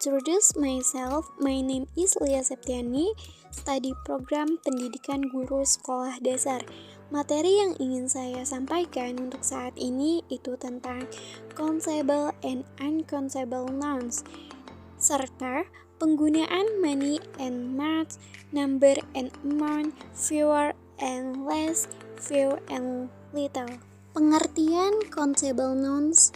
introduce myself, my name is Lia Septiani, study program pendidikan guru sekolah dasar. Materi yang ingin saya sampaikan untuk saat ini itu tentang countable and uncountable nouns, serta penggunaan money and much, number and amount, fewer and less, few and little. Pengertian countable nouns.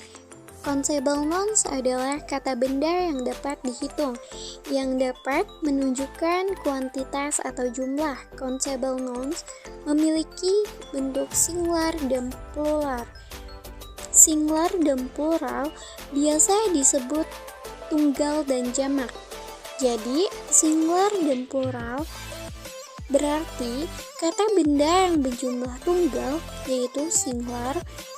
Countable nouns adalah kata benda yang dapat dihitung, yang dapat menunjukkan kuantitas atau jumlah. Countable nouns memiliki bentuk singular dan plural. Singular dan plural biasa disebut tunggal dan jamak. Jadi, singular dan plural berarti kata benda yang berjumlah tunggal yaitu singular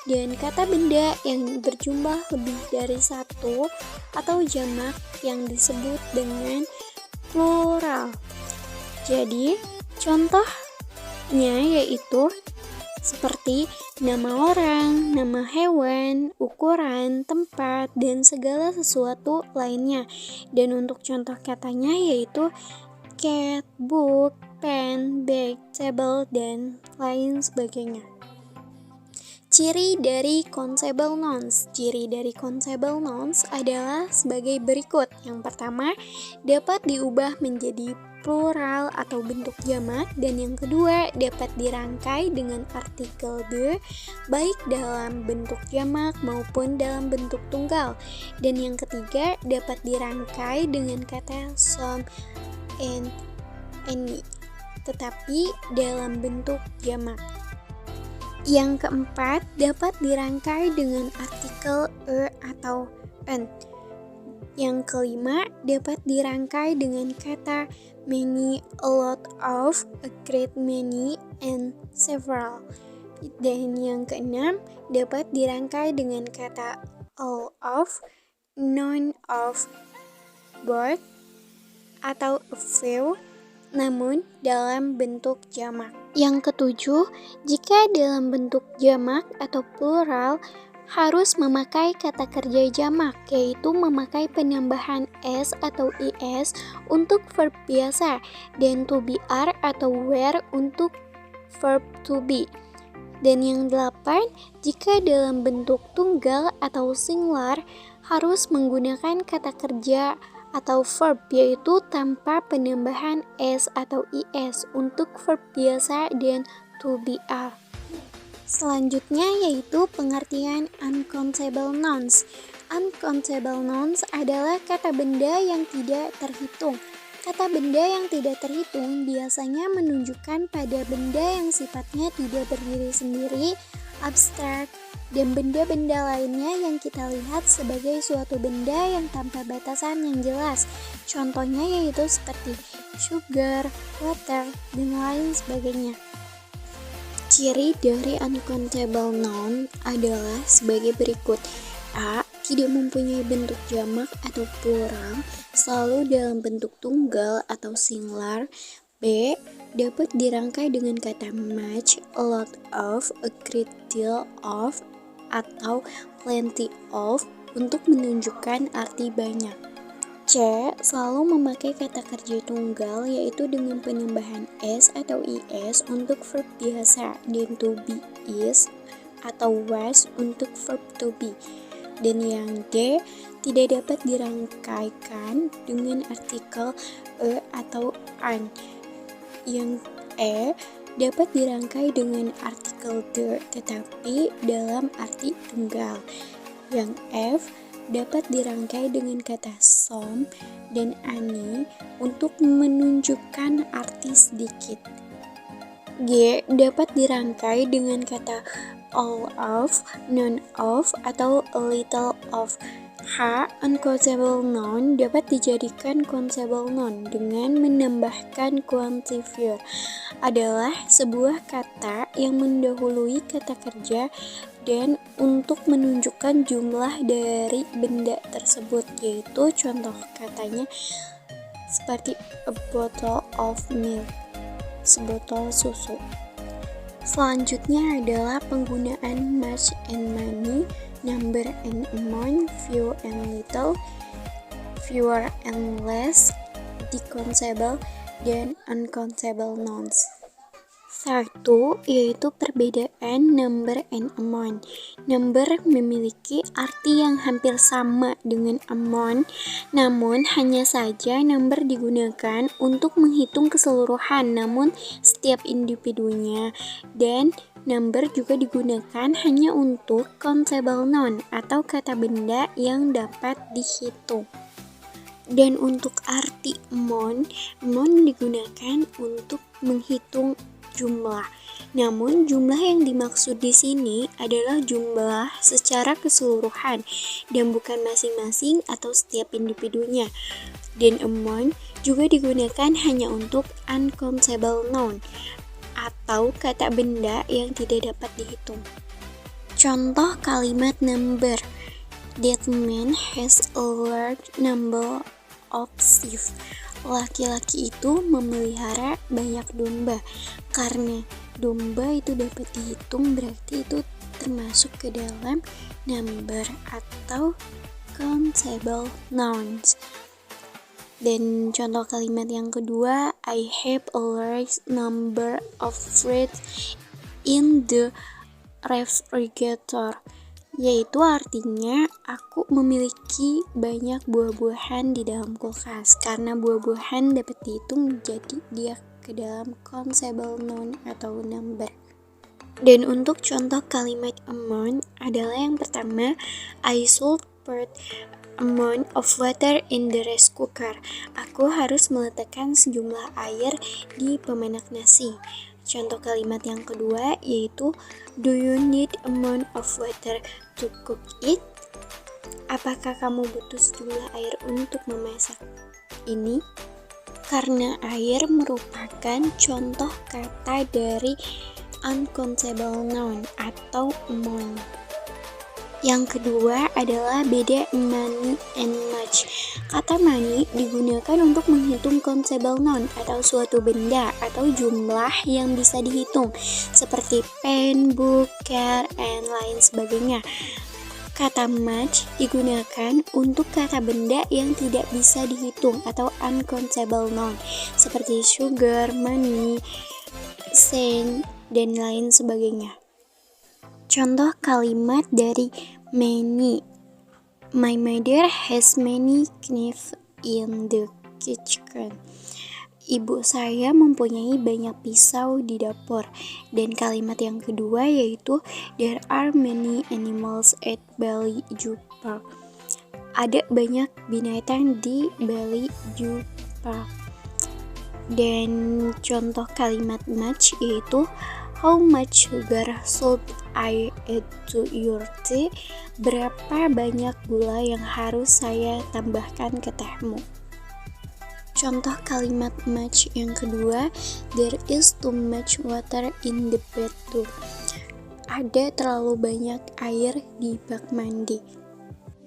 dan kata benda yang berjumlah lebih dari satu atau jamak yang disebut dengan plural. Jadi contohnya yaitu seperti nama orang, nama hewan, ukuran, tempat, dan segala sesuatu lainnya. Dan untuk contoh katanya yaitu cat, book, pen, bag, table, dan lain sebagainya. Ciri dari countable nouns. Ciri dari countable nouns adalah sebagai berikut. Yang pertama, dapat diubah menjadi plural atau bentuk jamak, dan yang kedua dapat dirangkai dengan artikel the baik dalam bentuk jamak maupun dalam bentuk tunggal, dan yang ketiga dapat dirangkai dengan kata some and any tetapi dalam bentuk jamak. Yang keempat, dapat dirangkai dengan artikel atau an. Yang kelima, dapat dirangkai dengan kata many, a lot of, a great many, and several. Dan yang keenam, dapat dirangkai dengan kata all of, none of, both, atau a few, namun dalam bentuk jamak. Yang ketujuh, jika dalam bentuk jamak atau plural harus memakai kata kerja jamak, yaitu memakai penambahan s atau is untuk verb biasa dan to be are atau were untuk verb to be. Dan yang delapan, jika dalam bentuk tunggal atau singular harus menggunakan kata kerja atau verb yaitu tanpa penambahan s atau is untuk verb biasa dan to be are. Selanjutnya yaitu pengertian uncountable nouns. Uncountable nouns adalah kata benda yang tidak terhitung. Kata benda yang tidak terhitung biasanya menunjukkan pada benda yang sifatnya tidak berdiri sendiri, abstrak, dan benda-benda lainnya yang kita lihat sebagai suatu benda yang tanpa batasan yang jelas. Contohnya yaitu seperti sugar, water, dan lain sebagainya. Ciri dari uncountable noun adalah sebagai berikut. A. Tidak mempunyai bentuk jamak atau plural, selalu dalam bentuk tunggal atau singular. B. Dapat dirangkai dengan kata much, a lot of, a great deal of, atau plenty of untuk menunjukkan arti banyak. C. Selalu memakai kata kerja tunggal yaitu dengan penambahan s atau is untuk verb biasa dan to be is atau was untuk verb to be. Dan yang D. Tidak dapat dirangkaikan dengan artikel atau an. Yang E. Dapat dirangkai dengan artikel the tetapi dalam arti tunggal. Yang F. Dapat dirangkai dengan kata some dan any untuk menunjukkan arti sedikit. G. Dapat dirangkai dengan kata all of, none of, atau a little of. H. Uncountable noun dapat dijadikan countable noun dengan menambahkan quantifier. Adalah sebuah kata yang mendahului kata kerja dan untuk menunjukkan jumlah dari benda tersebut, yaitu contoh katanya seperti a bottle of milk, sebotol susu. Selanjutnya adalah penggunaan much and many, number and amount, few and little. fewer and less decountable dan uncountable nouns. Satu, yaitu perbedaan number and amount. Number memiliki arti yang hampir sama dengan amount, namun hanya saja number digunakan untuk menghitung keseluruhan, namun setiap individunya. Dan number juga digunakan hanya untuk countable noun atau kata benda yang dapat dihitung. Dan untuk arti amount digunakan untuk menghitung jumlah. Namun jumlah yang dimaksud di sini adalah jumlah secara keseluruhan dan bukan masing-masing atau setiap individunya. Dan amount juga digunakan hanya untuk uncountable noun atau kata benda yang tidak dapat dihitung. Contoh kalimat number. That man has a large number of sheep. Laki-laki itu memelihara banyak domba. Karena domba itu dapat dihitung, berarti itu termasuk ke dalam number atau countable nouns. Dan contoh kalimat yang kedua, I have a large number of fruits in the refrigerator, yaitu artinya aku memiliki banyak buah-buahan di dalam kulkas. Karena buah-buahan dapat dihitung, jadi dia ke dalam countable noun atau number. Dan untuk contoh kalimat amount adalah yang pertama, I should put amount of water in the rice cooker. Aku harus meletakkan sejumlah air di pemanak nasi. Contoh kalimat yang kedua yaitu do you need amount of water to cook it? Apakah kamu butuh sejumlah air untuk memasak ini? Karena air merupakan contoh kata dari uncountable noun atau amount. Yang kedua adalah beda money and much. Kata money digunakan untuk menghitung countable noun atau suatu benda atau jumlah yang bisa dihitung seperti pen, book, car, and lain sebagainya. Kata much digunakan untuk kata benda yang tidak bisa dihitung atau uncountable noun seperti sugar, money, cent, dan lain sebagainya. Contoh kalimat dari many. My mother has many knives in the kitchen. Ibu saya mempunyai banyak pisau di dapur. Dan kalimat yang kedua yaitu there are many animals at Bali Zoo Park. Ada banyak binatang di Bali Zoo Park. Dan contoh kalimat much yaitu how much sugar should I add to your tea? Berapa banyak gula yang harus saya tambahkan ke tehmu? Contoh kalimat much yang kedua, there is too much water in the bathroom. Ada terlalu banyak air di bak mandi.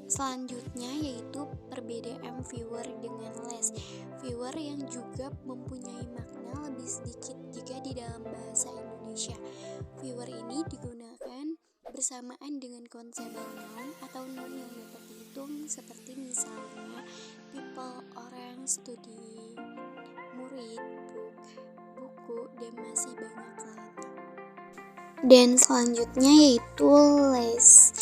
Selanjutnya yaitu perbedaan fewer dengan less. Fewer yang juga mempunyai makna lebih sedikit jika di dalam bahasa Indonesia. Fewer ini digunakan bersamaan dengan countable noun atau noun yang dapat dihitung seperti misalnya people, orang, studi, murid, book, buku, dan masih banyak lainnya. Dan selanjutnya yaitu less.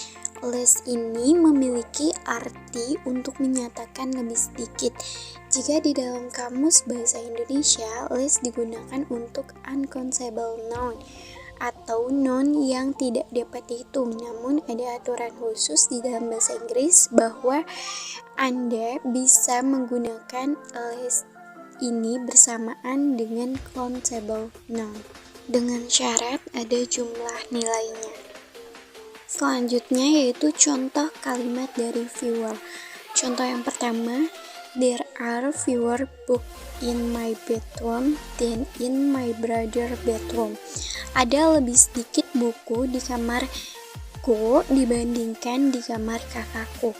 Less ini memiliki arti untuk menyatakan lebih sedikit. Jika di dalam kamus bahasa Indonesia, less digunakan untuk uncountable noun atau noun yang tidak dapat dihitung. Namun ada aturan khusus di dalam bahasa Inggris bahwa Anda bisa menggunakan less ini bersamaan dengan countable noun dengan syarat ada jumlah nilainya. Selanjutnya yaitu contoh kalimat dari fewer. Contoh yang pertama, there are fewer books in my bedroom than in my brother's bedroom. Ada lebih sedikit buku di kamarku dibandingkan di kamar kakakku.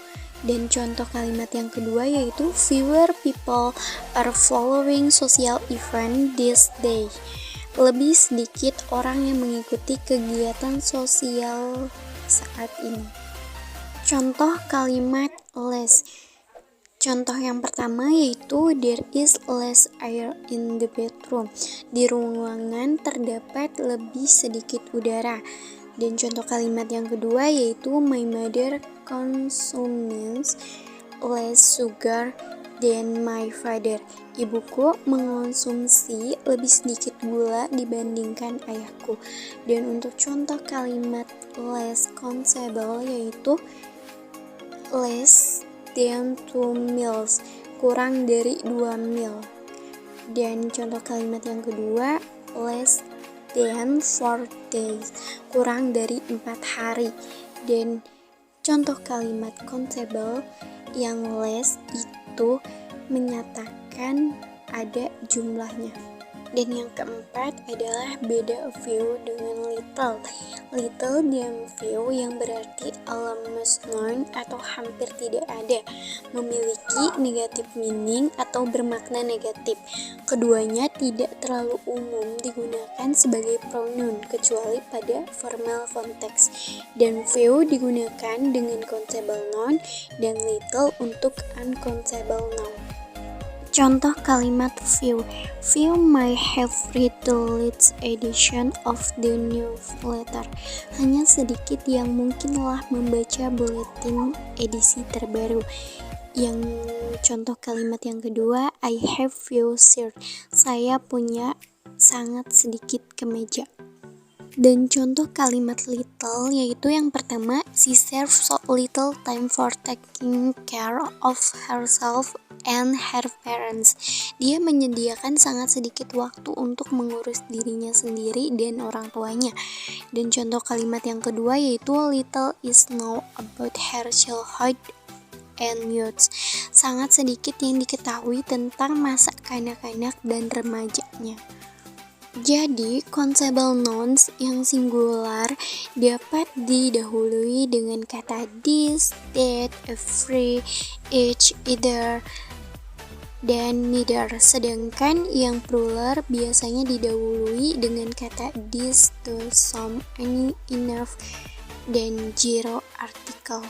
Dan contoh kalimat yang kedua yaitu fewer people are following social event this day. Lebih sedikit orang yang mengikuti kegiatan sosial saat ini. Contoh kalimat less. Contoh yang pertama yaitu there is less air in the bedroom. Di ruangan terdapat lebih sedikit udara. Dan contoh kalimat yang kedua yaitu my mother consumes less sugar than my father. Ibuku mengonsumsi lebih sedikit gula dibandingkan ayahku. Dan untuk contoh kalimat less consumable yaitu less than 2 meals, kurang dari 2 meal. Dan contoh kalimat yang kedua less than 4 days, kurang dari 4 hari. Dan contoh kalimat countable yang less itu menyatakan ada jumlahnya. Dan yang keempat adalah beda few dengan little. Little dan few yang berarti almost none atau hampir tidak ada, memiliki negatif meaning atau bermakna negatif. Keduanya tidak terlalu umum digunakan sebagai pronoun kecuali pada formal konteks. Dan few digunakan dengan countable noun dan little untuk uncountable noun. Contoh kalimat few. Few might have read the latest edition of the newsletter. Hanya sedikit yang mungkinlah membaca buletin edisi terbaru. Yang contoh kalimat yang kedua, I have few shirts. Saya punya sangat sedikit kemeja. Dan contoh kalimat little yaitu yang pertama, she serves so little time for taking care of herself and her parents. Dia menyediakan sangat sedikit waktu untuk mengurus dirinya sendiri dan orang tuanya. Dan contoh kalimat yang kedua yaitu little is known about her childhood and youth. Sangat sedikit yang diketahui tentang masa kanak-kanak dan remajanya. Jadi, countable nouns yang singular dapat didahului dengan kata this, that, every, each, either, dan neither. Sedangkan yang plural biasanya didahului dengan kata this, those, some, any, enough, dan zero article.